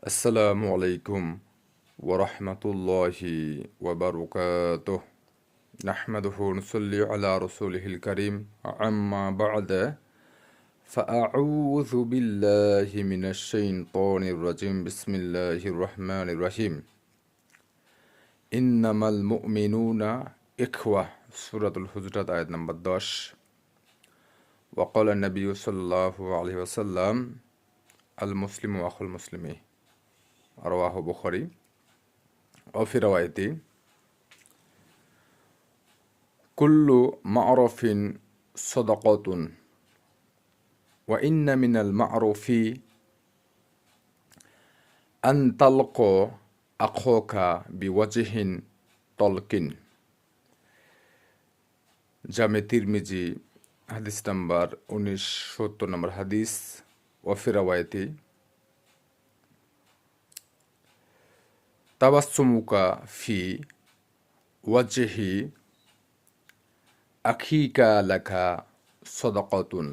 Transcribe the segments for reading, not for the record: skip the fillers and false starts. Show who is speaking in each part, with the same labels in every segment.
Speaker 1: আসসালামু আলাইকুম ওরহমতুল্লাহি ওবরকাতুহ নাহমাদুহু নুসাল্লি আলা রাসূলিহিল কারীম আম্মা বা'দা ফাআউযু বিল্লাহি মিনাশ শাইতানির রাজিম বিসমিল্লাহির রহমানির রহিম ইন্নামাল মুমিনুনা ইখওয়াহ সূরাতুল হুজুরাত আয়াত নম্বর 10 ওয়াকালা নবী সাল্লাল্লাহু আলাইহি ওয়াসাল্লাম আল মুসলিমু আখুল মুসলিমি রাওয়াহু বুখারী وفي روايتي كل معروف صدقة وإن من المعروف أن تلقى أخوك بوجه طلق জামে তিরমিজি হাদিস নাম্বার 1970 নম্বর হাদিস ওয়াফি রাওয়ায়াতি তাবাসসুমুকা ফি ওয়াজহি আখিকা লাকা সাদাকাতুন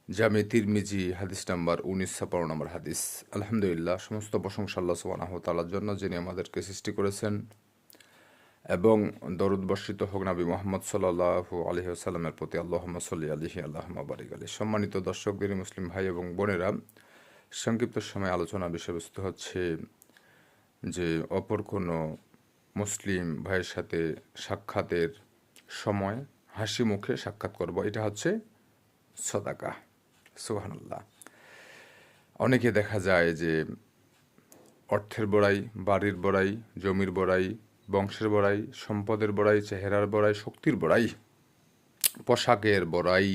Speaker 1: জামে তিরমিজি হাদিস নাম্বার 1956 নম্বর হাদিস। আলহামদুলিল্লাহ, সমস্ত প্রশংসা আল্লাহ সুবহানাহু ওয়া তাআলার জন্য, যিনি আমাদেরকে সৃষ্টি করেছেন, এবং দরুদ বর্ষিত হোক নবী মুহাম্মদ সাল্লাল্লাহু আলাইহি ওয়াসাল্লামের প্রতি। আল্লাহুম্মা সাল্লি আলাইহি আল্লাহুম্মা বারিক আলাইহি। সম্মানিত দর্শক, দিনী মুসলিম ভাই এবং বোনেরা, সংক্ষিপ্ত সময় আলোচনা বিষয়বস্তু হচ্ছে যে অপর কোনো মুসলিম ভাইয়ের সাথে সাক্ষাতের সময় হাসি মুখে সাক্ষাৎ করব, এটা হচ্ছে সাদাকা। সুবহানাল্লাহ। অনেকে দেখা যায় যে অর্থের বড়াই, বাড়ির বড়াই, জমির বড়াই, বংশের বড়াই, সম্পদের বড়াই, চেহারার বড়াই, শক্তির বড়াই, পোশাকের বড়াই,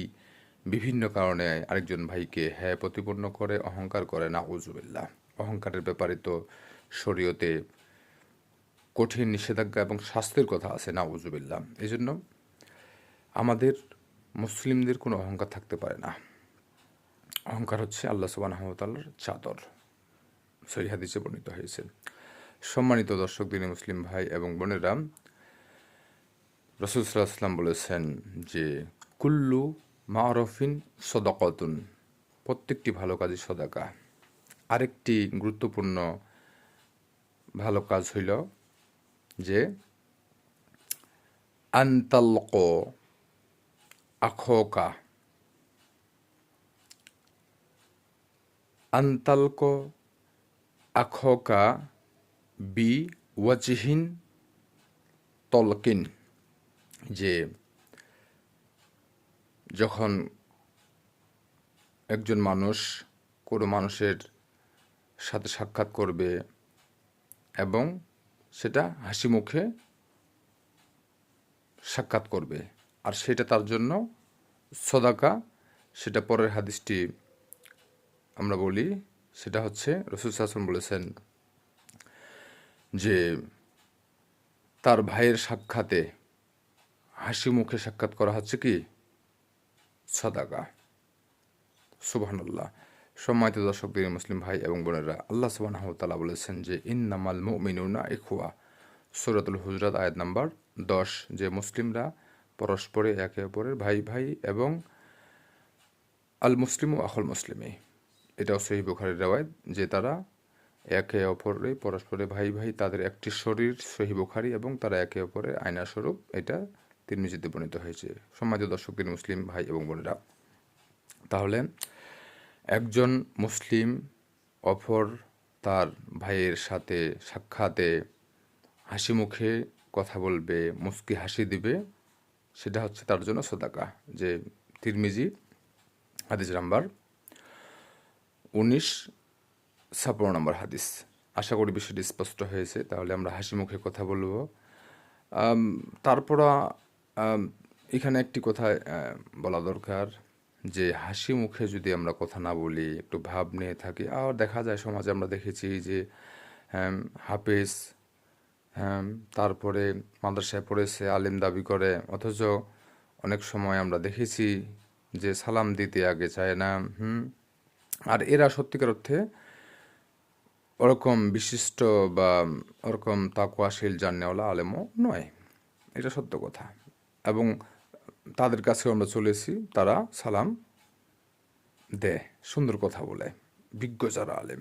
Speaker 1: বিভিন্ন কারণে আরেকজন ভাইকে হ্যায় প্রতিপন্ন করে, অহংকার করে। নাউজুবিল্লাহ। অহংকারের ব্যাপারে তো শরীয়তে কঠিন নিষেধাজ্ঞা এবং শাস্তির কথা আছে। নাউজুবিল্লাহ। এই জন্য আমাদের মুসলিমদের কোনো অহংকার থাকতে পারে না। অহংকার হচ্ছে আল্লাহ সুবহানাহু ওয়া তাআলার চাদর, সহিহ হাদিসে বর্ণিত হয়েছে। সম্মানিত দর্শক, দিনী মুসলিম ভাই এবং বোনেরা, রাসূল সাল্লাল্লাহু আলাইহি ওয়াসাল্লাম বলেছেন যে কুল্লু মা'রুফিন সাদাকাতুন, প্রত্যেকটি ভালো কাজই সাদাকা। আরেকটি গুরুত্বপূর্ণ ভালো কাজ হইল যে আনতালক আখোকা, আনতালক আখোকা বি ওয়াজহিন তলকিন, যে যখন একজন মানুষ কোনো মানুষের সাথে সাক্ষাৎ করবে এবং সেটা হাসি মুখে সাক্ষাৎ করবে, আর সেটা তার জন্য সাদাকা। সেটা পরের হাদিসটি আমরা বলি, সেটা হচ্ছে রাসূল সাল্লাল্লাহু আলাইহি ওয়াসাল্লাম বলেছেন যে তার ভাইয়ের সাক্ষাতে হাসি মুখে সাক্ষাৎ করা হচ্ছে কি সাদাকা। সুবহানাল্লাহ। সম্মানিত দর্শক, দিনী মুসলিম ভাই এবং বোনেরা, আল্লাহ সুবহানাহু ওয়া তাআলা বলেছেন যে ইন্নামাল মুমিনুনা ইখওয়া, সূরাতুল হুজুরাত আয়াত নাম্বার 10, যে মুসলিমরা পরস্পরে একে অপরের ভাই ভাই, এবং আল মুসলিমু আখুল মুসলিমি, এটাও সহিহ বুখারীর রওয়ায়াত, যে তারা একে অপরে পরস্পরে ভাই ভাই, তাদের একটি শরীর, সহিহ বুখারী, এবং তারা একে অপরের আয়না স্বরূপ, এটা তিরমিজিতে বর্ণিত হয়েছে। সম্মানিত দর্শক, দিনী মুসলিম ভাই এবং বোনেরা, তাহলে একজন মুসলিম অপর তার ভাইয়ের সাথে সাক্ষাতে হাসি মুখে কথা বলবে, মুস্কি হাসি দিবে, সেটা হচ্ছে তার জন্য সাদাকা। যে তিরমিজি হাদিস নাম্বার 1956 নম্বর হাদিস। আশা করি বিষয়টি স্পষ্ট হয়েছে। তাহলে আমরা হাসি মুখে কথা বলবো। তারপর এখানে একটি কথা বলা দরকার, যে হাসি মুখে যদি আমরা কথা না বলি, একটু ভাব নিয়ে থাকি, আর দেখা যায় সমাজে আমরা দেখেছি যে হাফেজ, তারপরে মাদ্রাসায় পড়েছে, আলিম দাবি করে, অথচ অনেক সময় আমরা দেখেছি যে সালাম দিতে আগে চায় না। আর এরা সত্যিকার অর্থে ওরকম বিশিষ্ট বা ওরকম তাকওয়াশীল জান্নেওয়ালা আলেমও নয়, এটা সত্য কথা। এবং তাদের কাছেও আমরা চলেছি, তারা সালাম দেয় সুন্দর কথা বলে, বিজ্ঞ যারা আলেম।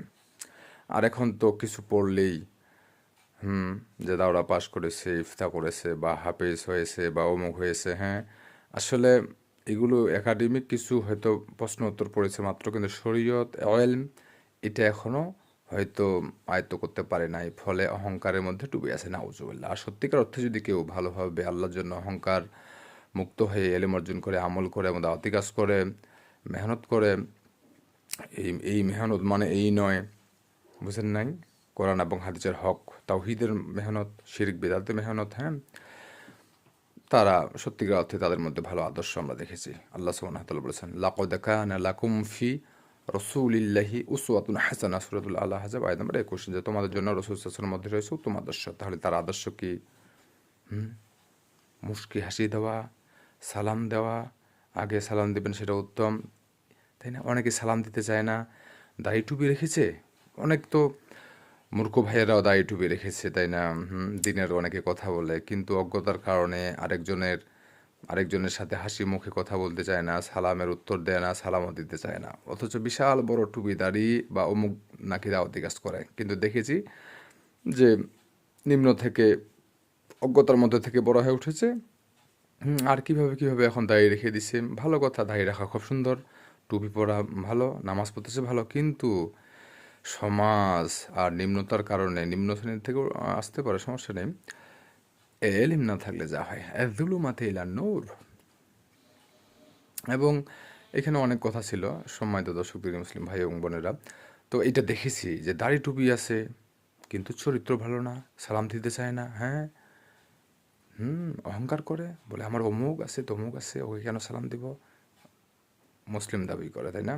Speaker 1: আর এখন তো কিছু পড়লেই যে দাওরা পাশ করেছে, ইফতা করেছে, বা হাফেজ হয়েছে, বা অমুক হয়েছে। হ্যাঁ, আসলে এগুলো একাডেমিক কিছু হয়তো প্রশ্ন উত্তর পড়েছে মাত্র, কিন্তু শরীয়ত ইলম এটা এখনো হয়তো আয়ত্ত করতে পারে নাই, ফলে অহংকারের মধ্যে ডুবে আছে, নাউজুবিল্লাহ। আর সত্যিকার অর্থে যদি কেউ ভালোভাবে আল্লাহর জন্য অহংকার মুক্ত হয়ে এলেম অর্জন করে, আমল করে এবং দাওয়াতি কাজ করে, মেহনত করে, এই মেহনত মানে এই নয়, বুঝেন নাই, কোরআন এবং হাদিসের হক, তাওহীদের মেহনত, শিরক বিদাতের মেহনত। হ্যাঁ, তারা সত্যিকার অর্থে তাদের মধ্যে ভালো আদর্শ আমরা দেখেছি। আল্লাহ সুবহানাহু ওয়া তাআলা বলেছেন, লাকাদ কানা লাকুম ফি রাসূলিল্লাহি উসওয়াতুন হাসানাহ, সূরাতুল আল আহজাব আয়াত নম্বর 21, যে তোমাদের জন্য রাসূল সাল্লাল্লাহু আলাইহি ওয়াসাল্লামের মধ্যে রয়েছে উত্তম আদর্শ। তাহলে তার আদর্শ কি? মুস্কি হাসি দেওয়া, সালাম দেওয়া, আগে সালাম দিবেন সেটা উত্তম, তাই না? অনেকে সালাম দিতে চায় না, দাড়ি টুপি রেখেছে, অনেক তো মূর্খ ভাইয়েরাও দাড়ি টুপি রেখেছে, তাই না? দিনের অনেকে কথা বলে, কিন্তু অজ্ঞতার কারণে আরেকজনের সাথে হাসি মুখে কথা বলতে চায় না, সালামের উত্তর দেয় না, সালামও দিতে চায় না, অথচ বিশাল বড় টুপি দাড়ি বা অমুক নাকি দাওয়াতি কাজ করে। কিন্তু দেখেছি যে নিম্ন থেকে, অজ্ঞতার মধ্যে থেকে বড় হয়ে উঠেছে। আর কিভাবে এখন দাঁড়িয়ে রেখে দিছে, ভালো কথা, দাঁড়িয়ে রাখা খুব সুন্দর, টুপি পরা ভালো, নামাজ পড়তেছে ভালো, কিন্তু সমাজ আর নিম্নতার কারণে নিম্ন শ্রেণীর থেকেও আসতে পারে, সমস্যা নেই, এলিম না থাকলে যা হয়, যুলুমাতে ইলা নূর। এবং এখানে অনেক কথা ছিল, সম্মানিত দর্শক দিনী মুসলিম ভাই এবং বোনেরা। তো এটা দেখেছি যে দাড়ি টুপি আছে কিন্তু চরিত্র ভালো না, সালাম দিতে চায় না। হ্যাঁ, অহংকার করে, বলে আমার অমুক আছে তমুক আছে, ওকে কেন সালাম দিব, মুসলিম দাবি করে, তাই না?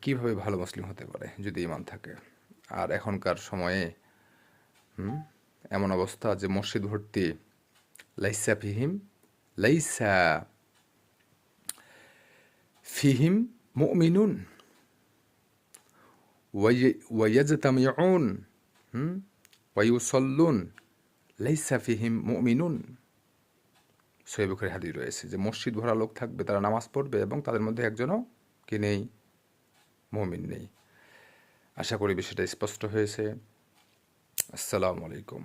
Speaker 1: কীভাবে ভালো মুসলিম হতে পারে যদি ইমান থাকে? আর এখনকার সময়ে এমন অবস্থা যে মসজিদ ভর্তি লাইসা ফিহিম লাইসা ফিহিম মুমিনুন ওয়াইয়াজতামিউন ওয়ায়ুসাল্লুন লাইসা ফিহিম মুমিনুন। সহিহ বুখারী হাদিস রয়েছে যে মসজিদ ভরা লোক থাকবে, তারা নামাজ পড়বে, এবং তাদের মধ্যে একজনও কি নেই, মুমিন নেই। আশা করি বিষয়টা স্পষ্ট হয়েছে। আসসালামু আলাইকুম।